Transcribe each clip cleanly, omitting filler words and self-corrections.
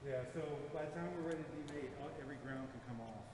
Yeah, so by the time we're ready to be made, every ground can come off.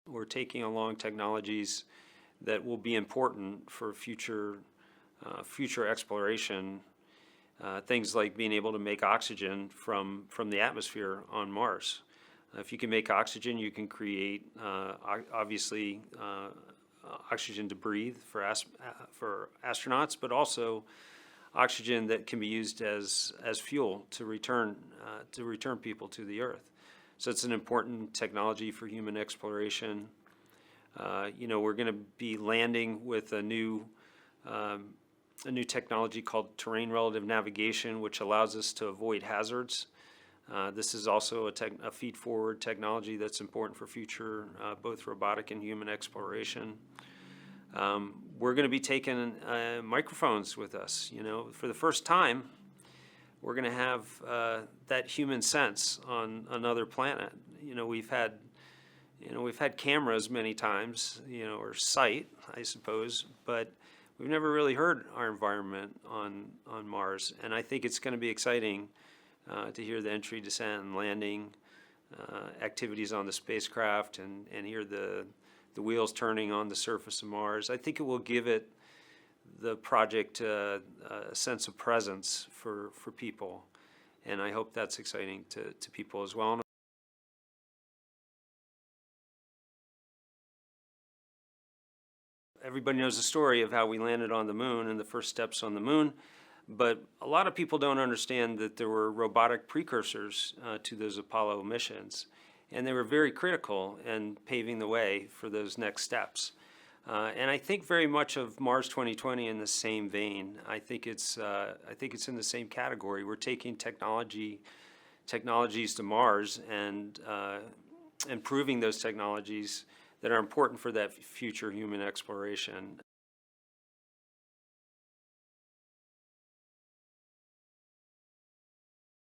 We're taking along technologies that will be important for future exploration. Things like being able to make oxygen from the atmosphere on Mars. If you can make oxygen, you can create obviously oxygen to breathe for astronauts, but also oxygen that can be used as fuel to return people to the Earth. So it's an important technology for human exploration. We're going to be landing with a new technology called terrain relative navigation, which allows us to avoid hazards. This is also a feed-forward technology that's important for future both robotic and human exploration. We're going to be taking microphones with us. For the first time, we're going to have that human sense on another planet. We've had cameras many times, or sight, I suppose, but we've never really heard our environment on Mars. And I think it's going to be exciting to hear the entry, descent, and landing activities on the spacecraft and hear the wheels turning on the surface of Mars. I think it will give the project a sense of presence for people, and I hope that's exciting to people as well. Everybody knows the story of how we landed on the moon and the first steps on the moon, but a lot of people don't understand that there were robotic precursors to those Apollo missions, and they were very critical in paving the way for those next steps. And I think very much of Mars 2020 in the same vein. I think it's in the same category. We're taking technologies to Mars and improving those technologies that are important for that future human exploration.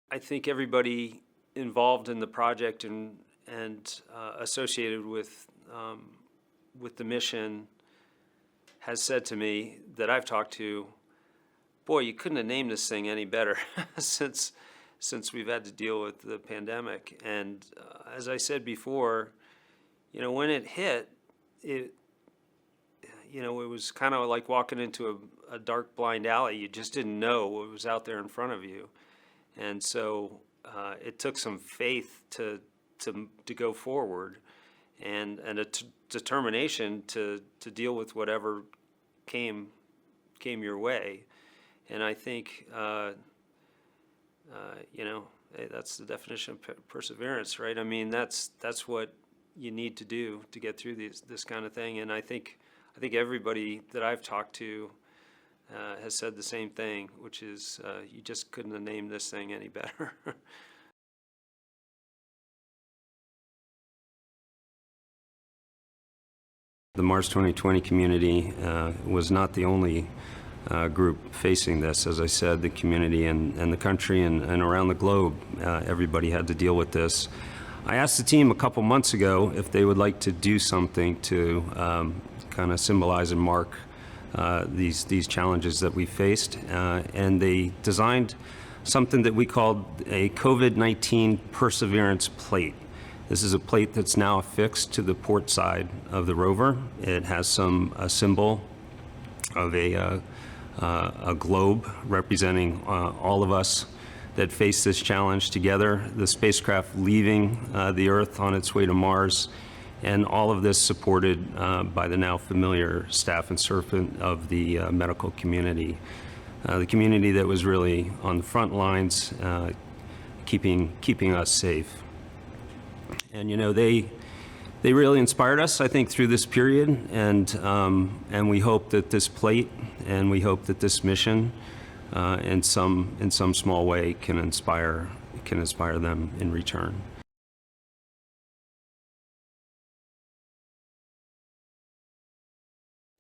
I think everybody involved in the project and associated with the mission has said to me that I've talked to, boy, you couldn't have named this thing any better since we've had to deal with the pandemic. And as I said before, when it hit, it was kind of like walking into a dark, blind alley. You just didn't know what was out there in front of you. And so it took some faith to go forward and a determination to deal with whatever came your way. And I think, you know, that's the definition of perseverance, right? I mean, that's what you need to do to get through this kind of thing. And I think everybody that I've talked to has said the same thing, which is you just couldn't have named this thing any better. The Mars 2020 community was not the only group facing this. As I said, the community and the country and around the globe, everybody had to deal with this. I asked the team a couple months ago if they would like to do something to kind of symbolize and mark these challenges that we faced, and they designed something that we called a COVID-19 Perseverance Plate. This is a plate that's now affixed to the port side of the rover. It has a symbol of a globe representing all of us that face this challenge together, the spacecraft leaving the Earth on its way to Mars, and all of this supported by the now familiar staff and servant of the medical community. The community that was really on the front lines, keeping us safe. And you know, they really inspired us, I think, through this period, and we hope that this plate and we hope that this mission, in some small way, can inspire them in return.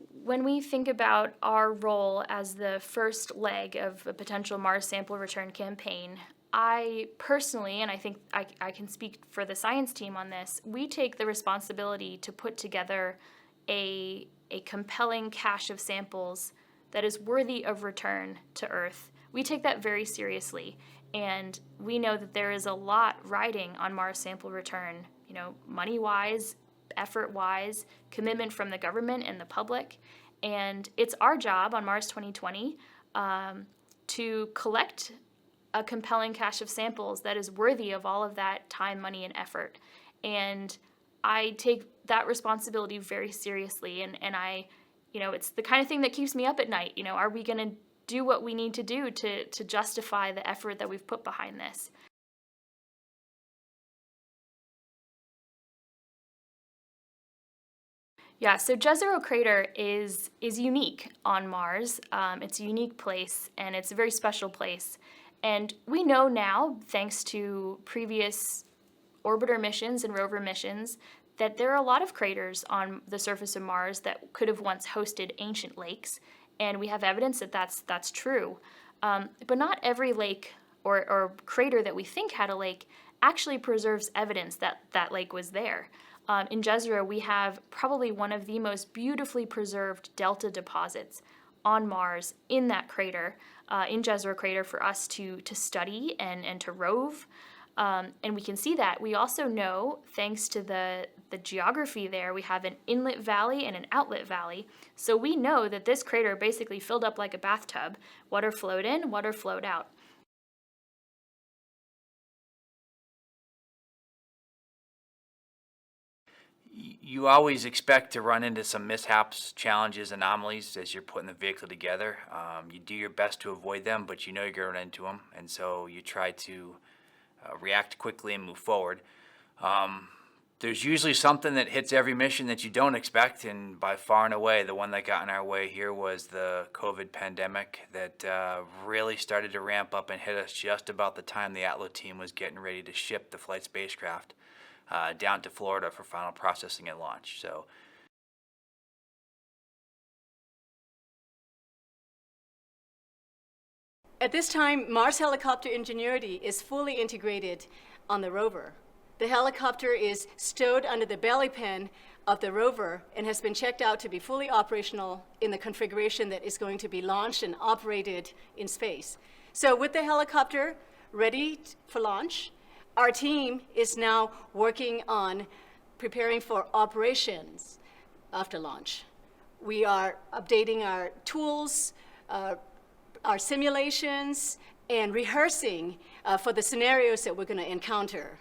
When we think about our role as the first leg of a potential Mars sample return campaign, I personally, and I think I can speak for the science team on this, we take the responsibility to put together a compelling cache of samples that is worthy of return to Earth. We take that very seriously, and we know that there is a lot riding on Mars sample return, you know, money-wise, effort-wise, commitment from the government and the public, and it's our job on Mars 2020 to collect a compelling cache of samples that is worthy of all of that time, money, and effort. And I take that responsibility very seriously, and I, you know, it's the kind of thing that keeps me up at night. You know, are we going to do what we need to do to justify the effort that we've put behind this? Yeah, so Jezero Crater is unique on Mars. It's a unique place, and it's a very special place. And we know now, thanks to previous orbiter missions and rover missions, that there are a lot of craters on the surface of Mars that could have once hosted ancient lakes, and we have evidence that that's true. But not every lake or crater that we think had a lake actually preserves evidence that that lake was there. In Jezero, we have probably one of the most beautifully preserved delta deposits on Mars in that crater, in Jezero Crater, for us to study and to rove. And we can see that. We also know, thanks to the geography there, we have an inlet valley and an outlet valley. So we know that this crater basically filled up like a bathtub. Water flowed in, water flowed out. You always expect to run into some mishaps, challenges, anomalies as you're putting the vehicle together. You do your best to avoid them, but you know you're going to run into them, and so you try to react quickly and move forward. There's usually something that hits every mission that you don't expect, and by far and away, the one that got in our way here was the COVID pandemic that really started to ramp up and hit us just about the time the Atlo team was getting ready to ship the flight spacecraft down to Florida for final processing and launch. So at this time, Mars Helicopter Ingenuity is fully integrated on the rover. The helicopter is stowed under the belly pan of the rover and has been checked out to be fully operational in the configuration that is going to be launched and operated in space. So with the helicopter ready for launch, our team is now working on preparing for operations after launch. We are updating our tools, our simulations, and rehearsing for the scenarios that we're going to encounter.